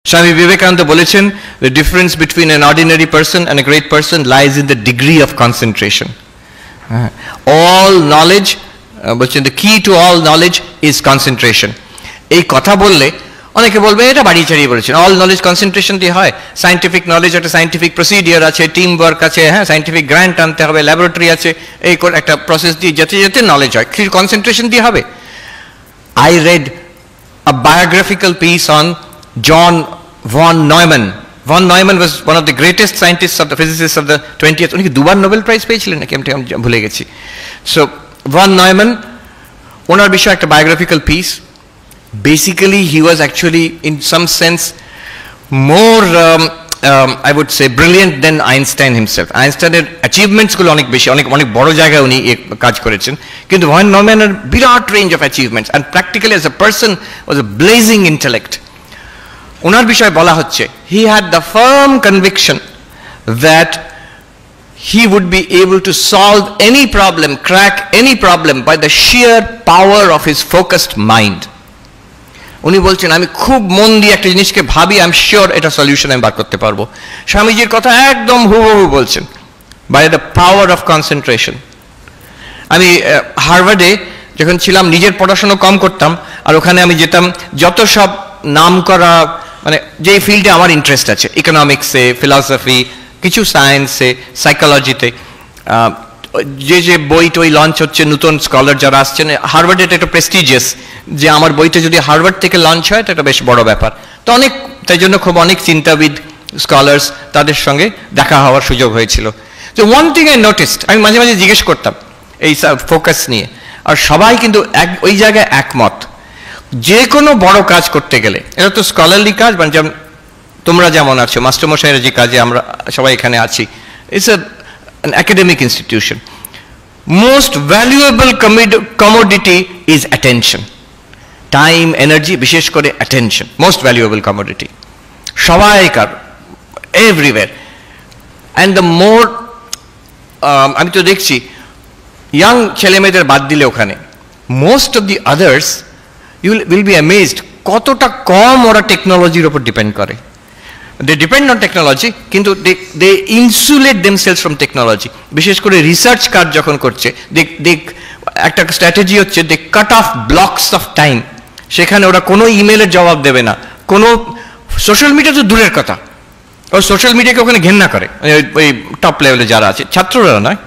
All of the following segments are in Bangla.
Swami Vivekananda বলেছেন, the difference between an ordinary person and a great person lies in the degree of concentration. All knowledge, বলছেন the key to all knowledge is concentration. এই কথা বললে অনেকে বলবে এটা বাড়িয়ে চাড়িয়ে বলেছেন, অল নলেজ কনসেন্ট্রেশন দিয়ে হয়, সায়েন্টিফিক নলেজ একটা সায়েন্টিফিক প্রসিডিওর আছে, টিম ওয়ার্ক আছে, হ্যাঁ সায়েন্টিফিক গ্র্যান্ট আনতে হবে, ল্যাবরেটরি আছে, এই একটা প্রসেস দিয়ে যেতে যেতে নলেজ হয়, কনসেন্ট্রেশন দিয়ে হবে। I read a biographical piece on John von Neumann. Von Neumann was one of the greatest scientists of the physicists of the 20th. উনি কি দুবার নোবেল প্রাইজ পেয়েছিলেন নাকি আমি ভুলে গেছি। So von Neumann, ওনার বিষয়ে একটা biographical piece. Basically he was actually in some sense more I would say brilliant than Einstein himself. Einstein's achievements গুলো অনেক বেশি, অনেক বড় জায়গায় উনি কাজ করেছেন, কিন্তু von Neumann এর বিরাট range of achievements and practically as a person was a blazing intellect. ওনার বিষয়ে বলা হচ্ছে, he had the firm conviction that he would be able to solve any problem, crack any problem by the sheer power of his focused mind. উনি বলছেন আমি খুব মন দিয়ে একটা জিনিসকে ভাবি, আই এম শিওর এটা সলিউশন আমি বার করতে পারবো। স্বামীজির কথা একদম হুবহু বলছেন, by the power of concentration. আমি হার্ভার্ডে যখন ছিলাম নিজের পড়াশোনা কম করতাম, আর ওখানে আমি যেতাম যত সব নাম করা মানে যে ফিল্ডে আমার ইন্টারেস্ট আছে, ইকোনমিক্সে, ফিলসফি, কিছু সায়েন্সে, সাইকোলজিতে, যে বই টই লঞ্চ হচ্ছে, নতুন স্কলার যারা আসছেন, হার্ভার্ডে এটা একটা প্রেস্টিজিয়াস, যে আমার বইটা যদি হার্ভার্ড থেকে লঞ্চ হয় এটা একটা বেশ বড় ব্যাপার। তো তাই জন্য খুব অনেক চিন্তাবিদ, স্কলার্স, তাদের সঙ্গে দেখা হওয়ার সুযোগ হয়েছিল। তো ওয়ান থিং আই নোটিসড, আমি মাঝে মাঝে জিজ্ঞেস করতাম এই ফোকাস নিয়ে, আর সবাই কিন্তু ওই জায়গায় একমত, যে কোনো বড় কাজ করতে গেলে, এটা তো স্কলারলি কাজ, মানে যেমন তোমরা যেমন আছো, মাস্টারমশাইয়ের যে কাজে আমরা সবাই এখানে আছি, it's an academic institution. Most valuable commodity is attention. Time, energy, বিশেষ করে attention, most valuable commodity. সবাইকার, everywhere. And the more, আমি তো দেখছি, ইয়াং ছেলেমেয়েদের বাদ দিলে ওখানে, most of the others, you will be amazed, কতটা কম ওরা টেকনোলজির উপর ডিপেন্ড করে। They depend on technology, কিন্তু they insulate themselves from technology. বিশেষ করে রিসার্চ কাজ যখন করছে, একটা স্ট্র্যাটেজি হচ্ছে they cut off blocks of time. সেখানে ওরা কোনো ইমেলের জবাব দেবে না, কোনো সোশ্যাল মিডিয়া তো দূরের কথা, ও সোশ্যাল মিডিয়াকে ওখানে ঘেন্না করে, ওই টপ লেভেলে যারা আছে, ছাত্ররা নয়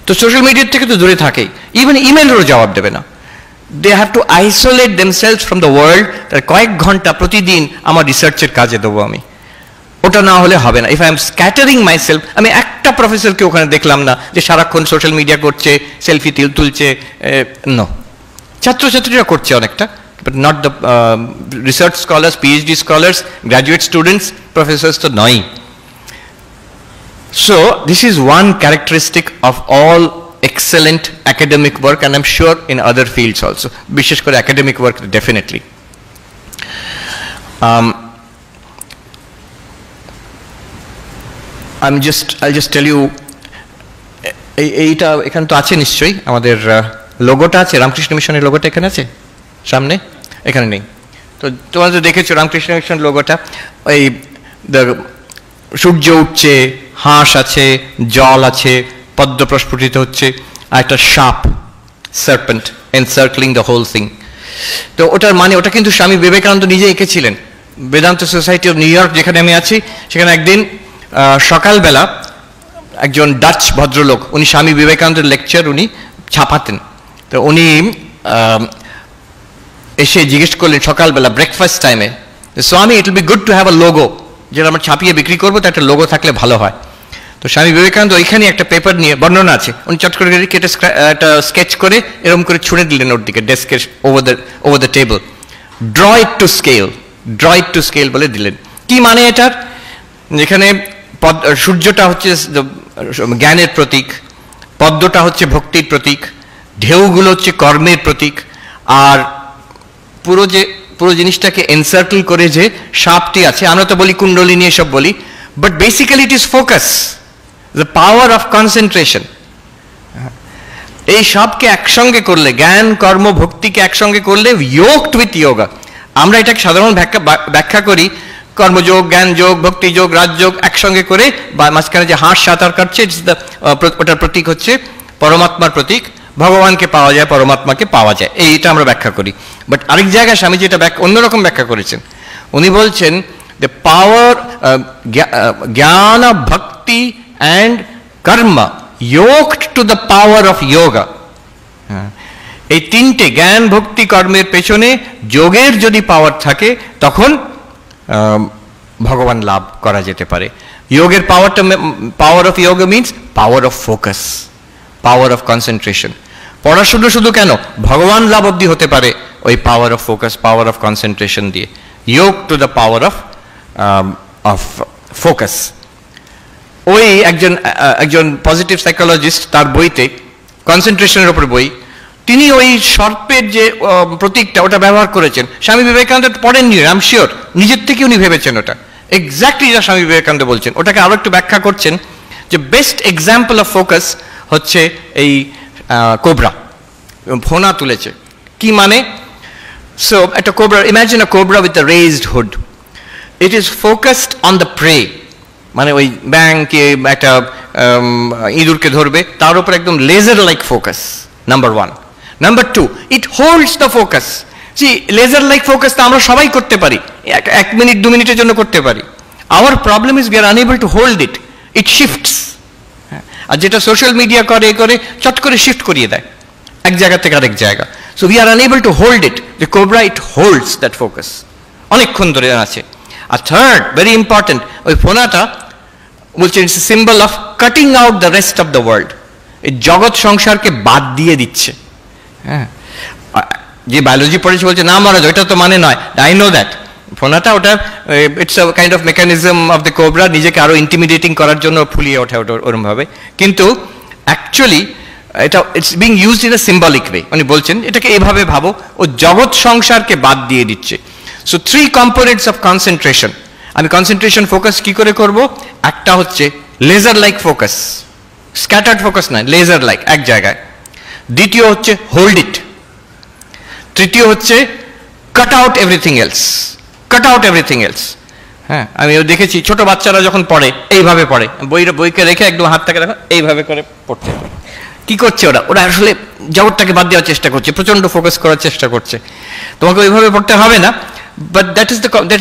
তো সোশ্যাল মিডিয়ার থেকে তো দূরে থাকেই, ইভেন ইমেলেরও জবাব দেবে না। They have to isolate themselves from the world. তার কয়েক ঘন্টা প্রতিদিন আমার রিসার্চের কাজে দেবো আমি, ওটা না হলে হবে না। If I am scattering my self, আমি একটা প্রফেসরকে ওখানে দেখলাম না যে সারাক্ষণ সোশ্যাল মিডিয়া করছে, সেলফি তুলছে, নো, ছাত্রছাত্রীরা করছে অনেকটা, but not the research scholars, PhD scholars, graduate students, Professor's তো নয়। So this is one characteristic of all excellent academic work, and I'm sure in other fields also, বিশেষ করে academic work definitely. I'll just tell you, এইটা এখানে তো আছে নিশ্চয়ই, আমাদের লোগোটা আছে, রামকৃষ্ণ মিশনের লোগোটা এখানে আছে সামনে, এখানে নেই তো তোমরা তো দেখেছো রামকৃষ্ণ মিশন লোগোটা, ওই সূর্য উঠছে, হাঁস আছে, জল আছে, পদ্ম প্রস্ফুটিত হচ্ছে, আর একটা সাপ, serpent encircling the whole thing. তো ওটার মানে, ওটা কিন্তু স্বামী বিবেকানন্দ নিজে এঁকেছিলেন। Vedanta society of New York যেখানে আমি আছি, সেখানে একদিন সকালবেলা একজন ডাচ ভদ্রলোক, উনি স্বামী বিবেকানন্দের লেকচার উনি ছাপাতেন, তো উনি এসে জিজ্ঞেস করলেন সকালবেলা ব্রেকফাস্ট টাইমে, স্বামী it will be good to have a logo, যেটা আমরা ছাপিয়ে বিক্রি করবো, তো একটা লোগো থাকলে ভালো হয়। তো স্বামী বিবেকানন্দ ওইখানে একটা পেপার নিয়ে, বর্ণনা আছে, উনি চট করে কেটে একটা স্কেচ করে এরকম করে ছুঁড়ে দিলেন ওর দিকে, ডেস্কের over the table, draw it to scale বলে দিলেন। কি মানে এটার? যেখানে সূর্যটা হচ্ছে জ্ঞানের প্রতীক, পদ্মটা হচ্ছে ভক্তির প্রতীক, ঢেউগুলো হচ্ছে কর্মের প্রতীক, আর পুরো জিনিসটাকে এনসার্কেল করে যে সাপটি আছে, আমরা তো বলি কুণ্ডলিনী এসব বলি, but basically it is focus, the power of concentration. এই সবকে একসঙ্গে করলে, জ্ঞান কর্ম ভক্তিকে একসঙ্গে করলে, ইয়োগড উইথ যোগা, আমরা এটাকে সাধারণ ব্যাখ্যা করি কর্মযোগ, জ্ঞান যোগ, ভক্তি যোগ, রাজযোগ একসঙ্গে করে, বা মাঝখানে যে হাঁস সাঁতার কাটছে, ওটার প্রতীক হচ্ছে পরমাত্মার প্রতীক। ভগবানকে পাওয়া যায়, পরমাত্মাকে পাওয়া যায়, এইটা আমরা ব্যাখ্যা করি। বাট আরেক জায়গায় স্বামী যেটা অন্যরকম ব্যাখ্যা করেছেন, উনি বলছেন the power, jnana, bhakti and karma yoked to the power of yoga. এই তিনটে জ্ঞান, ভক্তি, কর্মের পেছনে যোগের যদি পাওয়ার থাকে, তখন ভগবান লাভ করা যেতে পারে। যোগের পাওয়ারটা, পাওয়ার অফ যোগ means power of focus, power of concentration. পড়াশুনো শুধু কেন, ভগবান লাভ অব্দি হতে পারে ওই power of focus, power of concentration দিয়ে। যোগ to the power of focus. ওই একজন পজিটিভ সাইকোলজিস্ট, তার বইতে, কনসেন্ট্রেশনের ওপর বই, তিনি ওই সর্পের যে প্রতীকটা ওটা ব্যবহার করেছেন। স্বামী বিবেকানন্দ পড়েননি, আই এম শিওর, নিজের থেকে উনি ভেবেছেন ওটা এক্স্যাক্টলি যা স্বামী বিবেকানন্দ বলছেন। ওটাকে আরো একটু ব্যাখ্যা করছেন যে বেস্ট এক্সাম্পল অফ ফোকাস হচ্ছে এই কোবরা, ফোনা তুলেছে। কি মানে? সো একটা cobra, imagine a cobra with a raised hood, it is focused on the prey, মানে ওই ব্যাংকে একটা ইঁদুরকে ধরবে, তার উপর একদম laser like focus, number one. Number two, it holds the focus. জি, লেজার লাইক ফোকাস তো আমরা সবাই করতে পারি, 1 মিনিট 2 মিনিটের জন্য করতে পারি। Our problem is we are unable to hold it, it shifts. আর যেটা সোশ্যাল মিডিয়া করে চট করে শিফট করিয়ে দেয় এক জায়গা থেকে আরেক জায়গা। So we are unable to hold it. The cobra, it holds that focus, অনেকক্ষণ ধরে আছে। আর থার্ড, ভেরি ইম্পর্টেন্ট, ওই ফোনাটা বলছে it's a symbol of cutting out the rest of the world. এই জগৎ সংসারকে বাদ দিয়ে দিচ্ছে। হ্যাঁ, যে বায়োলজি পড়েছে বলছে না মহারাজ, ওইটা তো মানে নয়। I know that. ফোনাটা ওটা it's a kind of mechanism of the cobra, নিজেকে আরো ইন্টিমিডেটিং করার জন্য ফুলিয়ে ওঠে ওটা ওরম ভাবে। কিন্তু অ্যাকচুয়ালি এটা it's being used in a symbolic way. উনি বলছেন এটাকে এভাবে ভাবো, ও জগৎ সংসারকে বাদ দিয়ে দিচ্ছে। So 3 components of concentration. আমি কনসেন্ট্রেশন ফোকাস কি করে করব? একটা হচ্ছে laser like focus, scattered focus নয়, লেজার লাইক এক জায়গায়। দ্বিতীয় হচ্ছে হোল্ড ইট। তৃতীয় হচ্ছে cut out everything else, cut out everything else. হ্যাঁ, আমি দেখেছি ছোট বাচ্চারা যখন পড়ে এইভাবে পড়ে, বইকে রেখে একদম হাতটাকে দেখো এইভাবে করে পড়তে। কি করছে ওরা আসলে জগৎটাকে বাদ দেওয়ার চেষ্টা করছে, প্রচন্ড ফোকাস করার চেষ্টা করছে। তোমাকে ওইভাবে পড়তে হবে না, but that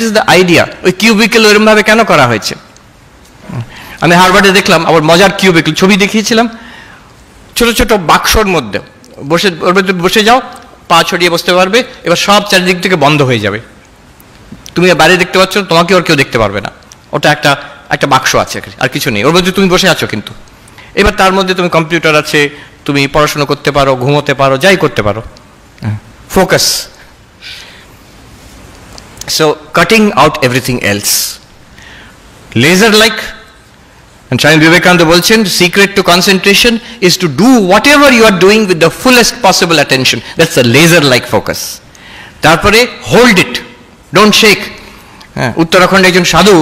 is the idea. ওই কিউবিকেল ওইরকম ভাবে কেন করা হয়েছে? আমি হারবার্ডে দেখলাম, আবার মজার কিউবিকেল ছবি দেখিয়েছিলাম, ছোট ছোট বাক্সর মধ্যে ওর মধ্যে বসে যাও, পা ছড়িয়ে বসতে পারবে, এবার সব চারিদিক থেকে বন্ধ হয়ে যাবে। তুমি বাইরে দেখতে পাচ্ছ, তোমাকে ওর কেউ দেখতে পারবে না। ওটা একটা বাক্স আছে, আর কিছু নেই, ওর মধ্যে তুমি বসে আছো। কিন্তু এবার তার মধ্যে তুমি কম্পিউটার আছে, তুমি পড়াশোনা করতে পারো, ঘুমোতে পারো, যাই করতে পারো। Focus. So cutting out everything else, laser like. And Swami Vivekananda বলছেন, secret to concentration is to do whatever you are doing with the fullest possible attention. That's a laser-like focus. তারপরে hold it, don't shake. উত্তরাখণ্ডে একজন সাধু,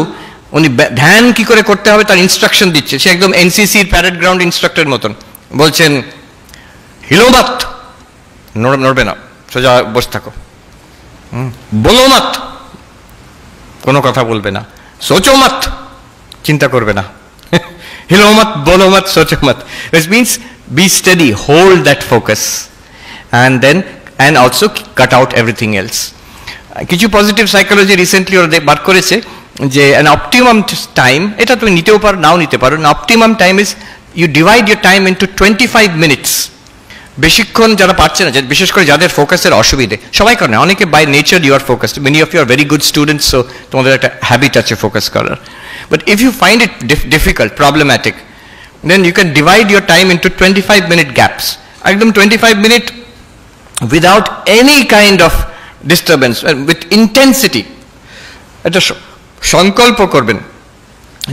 উনি ধ্যান কি করে করতে হবে তার ইনস্ট্রাকশন দিচ্ছে। সে একদম এনসিসির প্যারেড গ্রাউন্ড ইনস্ট্রাক্টর মতন। বলছেন, হিলো মাত, নড়বে না, সোজা বসে থাকো। বলো মাত, কোনো কথা বলবে না। সোচো মাত, চিন্তা করবে না। Hilo mat, bolo mat, socho mat. Which means be steady, hold that focus, and also cut out everything else. কিছু পজিটিভ সাইকোলজি রিসেন্টলি ওরা বার করেছে যে an optimum time, এটা তুমি নিতেও পারো নাও নিতে পারো। an optimum time is you divide your time into 25 minutes. বেশিক্ষণ যারা পারছে না, বিশেষ করে যাদের ফোকাসের অসুবিধে, সবাই করে না, অনেকে by nature you are focused, many of you are very good students, so তোমাদের একটা হ্যাবিট আছে ফোকাস করার। But if you find it difficult, problematic, then you can divide your time into 25-minute gaps. একদম 25 minute without any kind of disturbance, with intensity. এটা সংকল্প করবেন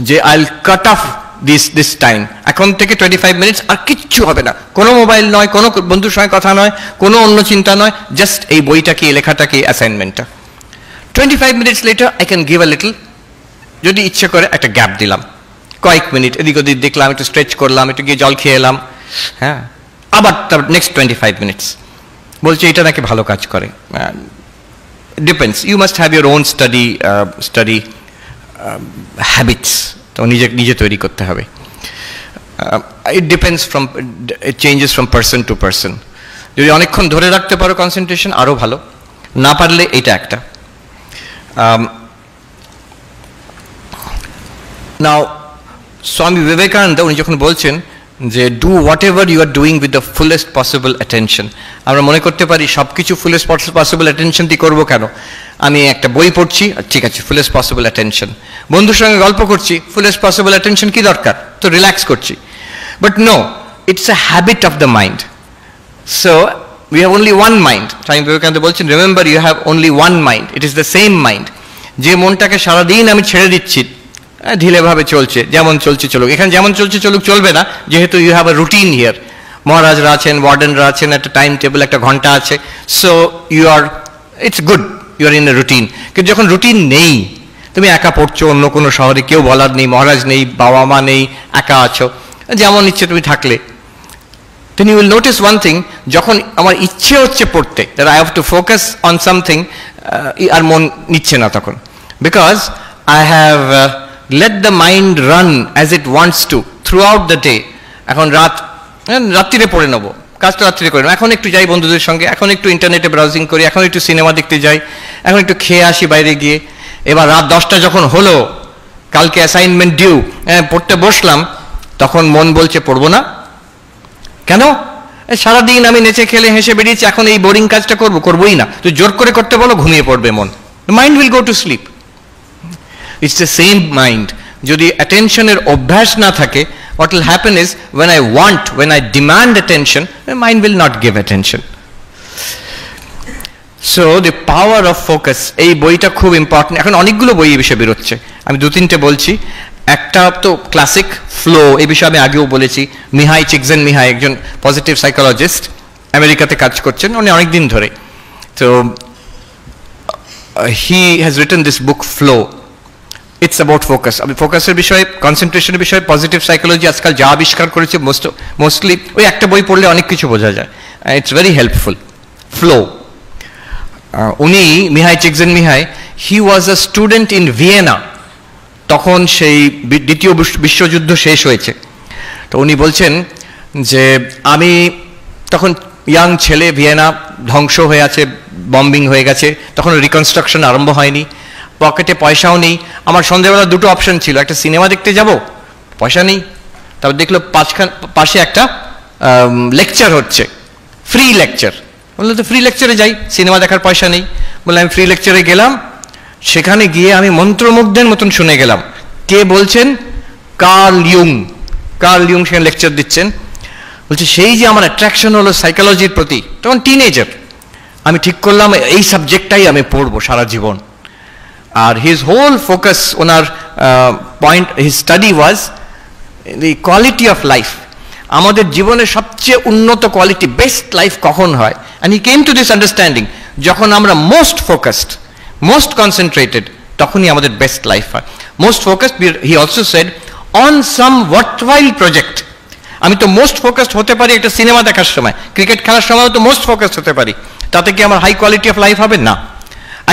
যে I'll cut off this time. এখন থেকে 25 minutes আর কিচ্ছু হবে না, কোনো মোবাইল নয়, কোনো বন্ধুর সঙ্গে কথা নয়, কোনো অন্য চিন্তা নয়, জাস্ট এই বইটাকে, এই লেখাটাকে, অ্যাসাইনমেন্টটা। 25 minutes later I can give a little, যদি ইচ্ছে করে একটা গ্যাপ দিলাম, কয়েক মিনিট এদিক ওদিক দেখলাম, একটু স্ট্রেচ করলাম, একটু গিয়ে জল খেয়ে এলাম, হ্যাঁ, আবার তার নেক্সট 25 মিনিটস। বলছে এটা নাকি ভালো কাজ করে। Depends, you must have your own study habits তো নিজে তৈরি করতে হবে। It depends from, it changes from person to person. যদি অনেকক্ষণ ধরে রাখতে পারো কনসেন্ট্রেশন আরও ভালো, না পারলে এটা একটা। নাও স্বামী বিবেকানন্দ উনি যখন বলছেন যে do whatever you are doing with the fullest possible attention, আমরা মনে করতে পারি সব কিছু ফুলেস্ট পসিবল অ্যাটেনশন দিয়ে করবো কেন, আমি একটা বই পড়ছি ঠিক আছে ফুলেস্ট পসিবল অ্যাটেনশন, বন্ধুর সঙ্গে গল্প করছি ফুলেস্ট পসিবল অ্যাটেনশন কি দরকার, তো রিল্যাক্স করছি। But no, it's a habit of the mind. So we have only one mind. Swami Vivekananda বলছেন remember you have only one mind, it is the same mind. যে মনটাকে সারাদিন আমি ছেড়ে দিচ্ছি, ঢিলেভাবে চলছে, যেমন চলছে চলুক, এখানে যেমন চলছে চলুক চলবে না, যেহেতু you have a routine here, মহারাজরা আছেন, ওয়ার্ডেনরা আছেন, একটা টাইম টেবিল, একটা ঘন্টা আছে, so you are, it's good, you are in a routine. কিন্তু যখন রুটিন নেই, তুমি একা পড়ছো, অন্য কোনো শহরে কেউ বলার নেই, মহারাজ নেই, বাবা মা নেই, একা আছো, যেমন ইচ্ছে তুমি থাকলে, then you will notice one thing, যখন আমার ইচ্ছে হচ্ছে পড়তে, that I have to focus on something, আর মন নিচ্ছে না তখন, because I have let the mind run as it wants to throughout the day. এখন রাত্রিরে পড়ে নেবো, কাজটা রাত্রিরে করে নেবো, এখন একটু যাই বন্ধুদের সঙ্গে, এখন একটু ইন্টারনেটে ব্রাউজিং করি, এখন একটু সিনেমা দেখতে যাই, এখন একটু খেয়ে আসি বাইরে গিয়ে, এবার রাত 10টা যখন হলো, কালকে অ্যাসাইনমেন্ট ডিউ, পড়তে বসলাম, তখন মন বলছে পড়বো না। কেন? সারাদিন আমি নেচে খেলে হেসে বেরিয়েছি, এখন এই বোরিং কাজটা করবোই না, তো জোর করে করতে বলো, ঘুমিয়ে পড়বে মন, mind will go to sleep. It's the same mind. যদি অ্যাটেনশনের অভ্যাস না থাকে, what will happen is when I demand attention, the mind will not give attention. So the power of focus, এই বইটা খুব ইম্পর্টেন্ট। এখন অনেকগুলো বই এই বিষয়ে বেরোচ্ছে, আমি 2-3টে বলছি। একটা তো ক্লাসিক ফ্লো, এই বিষয়ে আমি আগেও বলেছি, মিহাই চিকজেনমিহাই একজন পজিটিভ সাইকোলজিস্ট, আমেরিকাতে কাজ করছেন উনি অনেকদিন ধরে। তো he has written this book flow, it's about focus. আমি ফোকাসের বিষয়ে, কনসেন্ট্রেশনের বিষয়ে পজিটিভ সাইকোলজি আজকাল যা আবিষ্কার করেছে মোস্টলি ওই একটা বই পড়লে অনেক কিছু বোঝা যায়, ইটস ভেরি হেল্পফুল। ফ্লো, উনি মিহাই চিকজেনমিহাই, হি ওয়াজ আ স্টুডেন্ট ইন ভিয়েনা, তখন সেই দ্বিতীয় বিশ্বযুদ্ধ শেষ হয়েছে। তো উনি বলছেন যে আমি তখন ইয়াং ছেলে, ভিয়েনা ধ্বংস হয়ে আছে, বম্বিং হয়ে গেছে, তখন রিকনস্ট্রাকশন আরম্ভ হয়নি, পকেটে পয়সাও নেই। আমার সন্ধ্যাবেলা দুটো অপশন ছিল, একটা সিনেমা দেখতে যাব, পয়সা নেই, তারপর দেখলো পাশে একটা লেকচার হচ্ছে, ফ্রি লেকচার, বললো তো ফ্রি লেকচারে যাই, সিনেমা দেখার পয়সা নেই। বললাম আমি ফ্রি লেকচারে গেলাম, সেখানে গিয়ে আমি মন্ত্রমুগ্ধের মতন শুনে গেলাম। কে বলছেন? কার্ল ইয়ুং সেখানে লেকচার দিচ্ছেন। বলছে সেই যে আমার অ্যাট্রাকশন হলো সাইকোলজির প্রতি, তখন টিনেজার, আমি ঠিক করলাম এই সাবজেক্টটাই আমি পড়বো সারা জীবন। আর হিজ হোল ফোকাস, ওনার point, his study was the quality of life. আমাদের জীবনের সবচেয়ে উন্নত কোয়ালিটি, বেস্ট লাইফ কখন হয়? And he came to this understanding, যখন আমরা মোস্ট ফোকাসড, মোস্ট কনসেন্ট্রেটেড, তখনই আমাদের বেস্ট লাইফ হয়। Most focused, he also said, on some worthwhile project. আমি তো মোস্ট ফোকাসড হতে পারি একটা সিনেমা দেখার সময়, ক্রিকেট খেলার সময় তো মোস্ট ফোকাসড হতে পারি, তাতে কি আমার হাই কোয়ালিটি অফ লাইফ হবে? না।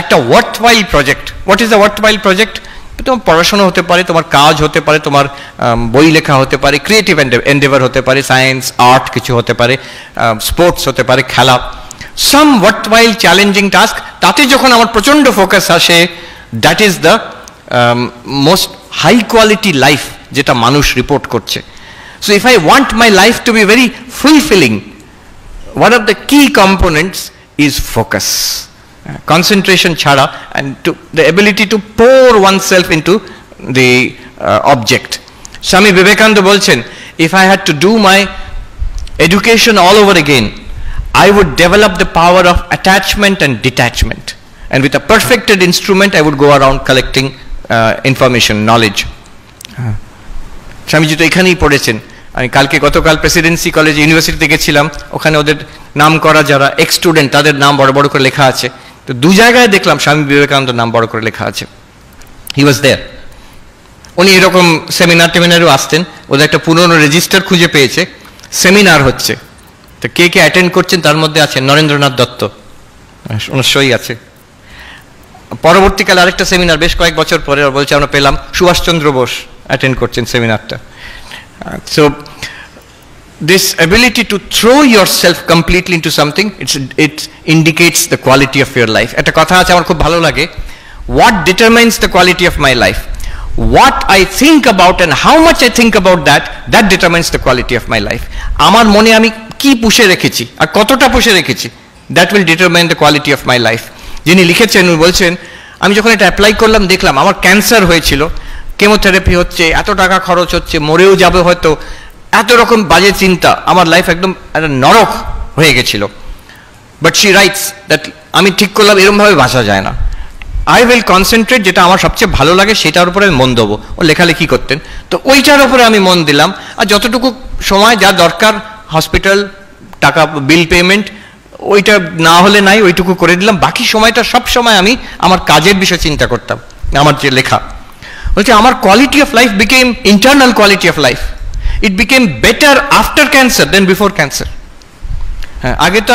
একটা worthwhile project, what is the worthwhile project? তোমার পড়াশোনা হতে পারে, তোমার কাজ হতে পারে, তোমার বই লেখা হতে পারে, ক্রিয়েটিভ এন্ডেভার হতে পারে, সায়েন্স আর্ট কিছু হতে পারে, স্পোর্টস হতে পারে, খেলা, সাম ওয়ার্থওয়াইল চ্যালেঞ্জিং টাস্ক, তাতে যখন আমার প্রচণ্ড ফোকাস আসে, that is the most high quality life, যেটা মানুষ রিপোর্ট করছে। So if I want my life to be very fulfilling, one of the key components is focus. Concentration chhada, and the ability to pour oneself into the object. Swami Vivekananda bolchen, if I had to do my education all over again, I would develop the power of attachment and detachment, and with a perfected instrument I would go around collecting information, knowledge. Swamiji তো এখানেই পড়েছেন। আমি গতকাল প্রেসিডেন্সি কলেজ ইউনিভার্সিটিতে গেছিলাম, ওখানে ওদের নাম করা যারা এক্স স্টুডেন্ট, তাদের নাম বড় বড় করে লেখা আছে। তো 2 জায়গায় দেখলাম স্বামী বিবেকানন্দের নাম বড় করে লেখা আছে। হি ওয়াজ দেয়ার। উনি এরকম সেমিনারেও আসতেন, ওদের একটা পুরনো রেজিস্টার খুঁজে পেয়েছে, সেমিনার হচ্ছে, তো কে কে অ্যাটেন্ড করছেন তার মধ্যে আছেন নরেন্দ্রনাথ দত্ত, ওনার সই আছে। পরবর্তীকালে আরেকটা সেমিনার বেশ কয়েক বছর পরে বলছে আমরা পেলাম সুভাষচন্দ্র বোস অ্যাটেন্ড করছেন সেমিনারটা। So this ability to throw yourself completely into something, it indicates the quality of your life. একটা কথা আছে আমার খুব ভালো লাগে, what determines the quality of my life? What I think about and how much I think about that determines the quality of my life. আমার মনে আমি কি পুষে রেখেছি আর কতটা পুষে রেখেছি, that will determine the quality of my life. যিনি লিখেছেন উনি বলছেন, আমি যখন এটা অ্যাপ্লাই করলাম দেখলাম আমার ক্যান্সার হয়েছিল, কেমোথেরাপি হচ্ছে, এত টাকা খরচ হচ্ছে, মরেও যাবে হয়তো, এত রকম বাজে চিন্তা, আমার লাইফ একদম একটা নরক হয়ে গেছিল। বাট শি রাইটস দ্যাট আমি ঠিক করলাম এরকমভাবে বাঁচা যায় না, আই উইল কনসেন্ট্রেট, যেটা আমার সবচেয়ে ভালো লাগে সেটার উপরে মন দেবো। ও লেখালেখি করতেন, তো ওইটার উপরে আমি মন দিলাম, আর যতটুকু সময় যা দরকার হসপিটাল টাকা বিল পেমেন্ট ওইটা না হলে নাই, ওইটুকু করে দিলাম, বাকি সময়টা সব সময় আমি আমার কাজের বিষয়ে চিন্তা করতাম, আমার যে লেখা। বলছে আমার quality of life became internal quality of life, it became better after cancer than before cancer. আগে তো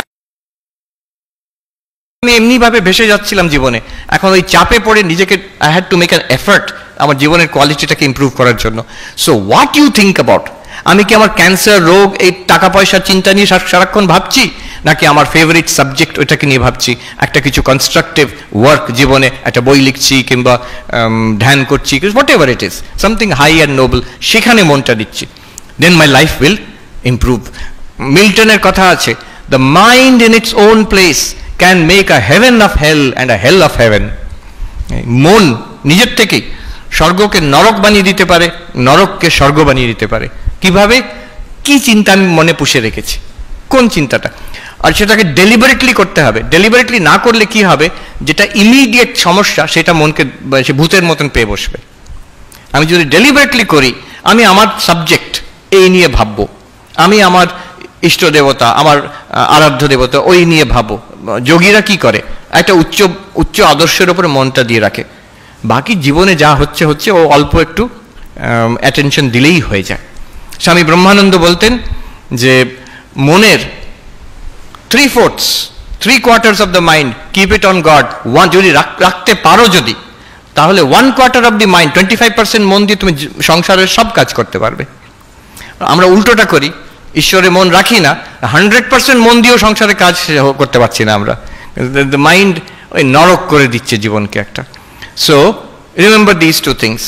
আমি এমনি ভাবে ভেসে যাচ্ছিলাম জীবনে, এখন ওই চাপে পড়ে নিজেকে I had to make an effort আমার জীবনের কোয়ালিটিটাকে ইমপ্রুভ করার জন্য। So what you think about, আমি কি আমার ক্যান্সার রোগ এই টাকা পয়সার চিন্তা নিয়ে সারাক্ষণ ভাবছি, নাকি আমার ফেভারিট সাবজেক্ট ওইটাকে নিয়ে ভাবছি, একটা কিছু কনস্ট্রাকটিভ ওয়ার্ক জীবনে, একটা বই লিখছি কিংবা ধ্যান করছি, whatever it is, something high and noble, সেখানে মনটা দিচ্ছি, then my life will improve. মিল্টনের কথা আছে, the mind in its own place can make a heaven of hell and a hell of heaven. মন নিজের থেকেই স্বর্গকে নরক বানিয়ে দিতে পারে, নরককে স্বর্গ বানিয়ে দিতে পারে। কিভাবে? কি চিন্তা আমি মনে পুষে রেখেছি, কোন চিন্তাটা, আর সেটাকে ডেলিবারেটলি করতে হবে। ডেলিবারেটলি না করলে কি হবে, যেটা ইমিডিয়েট সমস্যা সেটা মনকে সে ভূতের মতন পেয়ে বসবে। আমি যদি ডেলিবারেটলি করি, আমি আমার সাবজেক্ট এই নিয়ে ভাববো, আমি আমার ইষ্ট দেবতা, আমার আরাধ্য দেবতা ওই নিয়ে ভাবো। যোগীরা কি করে, একটা উচ্চ আদর্শের উপরে মনটা দিয়ে রাখে, বাকি জীবনে যা হচ্ছে হচ্ছে ও অল্প একটু অ্যাটেনশন দিলেই হয়ে যায়। স্বামী ব্রহ্মানন্দ বলতেন যে মনের 3/4 of the mind keep it on god, যদি রাখতে পারো যদি, তাহলে 1/4 অফ দি মাইন্ড 25% মন দিয়ে তুমি সংসারের সব কাজ করতে পারবে। আমরা উল্টোটা করি, ঈশ্বরে মন রাখি না, 100% মন দিয়েও সংসারে কাজ করতে পারছি না আমরা, দ্য মাইন্ড ওই নরক করে দিচ্ছে জীবনকে একটা। So remember this two things,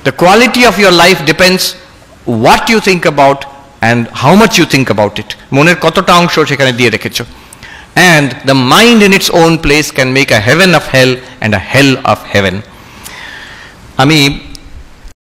the quality of your life depends what you think about and how much you think about it, মনের কতটা অংশ সেখানে দিয়ে রেখেছো। And the mind in its own place can make a heaven of hell and a hell of heaven. আমি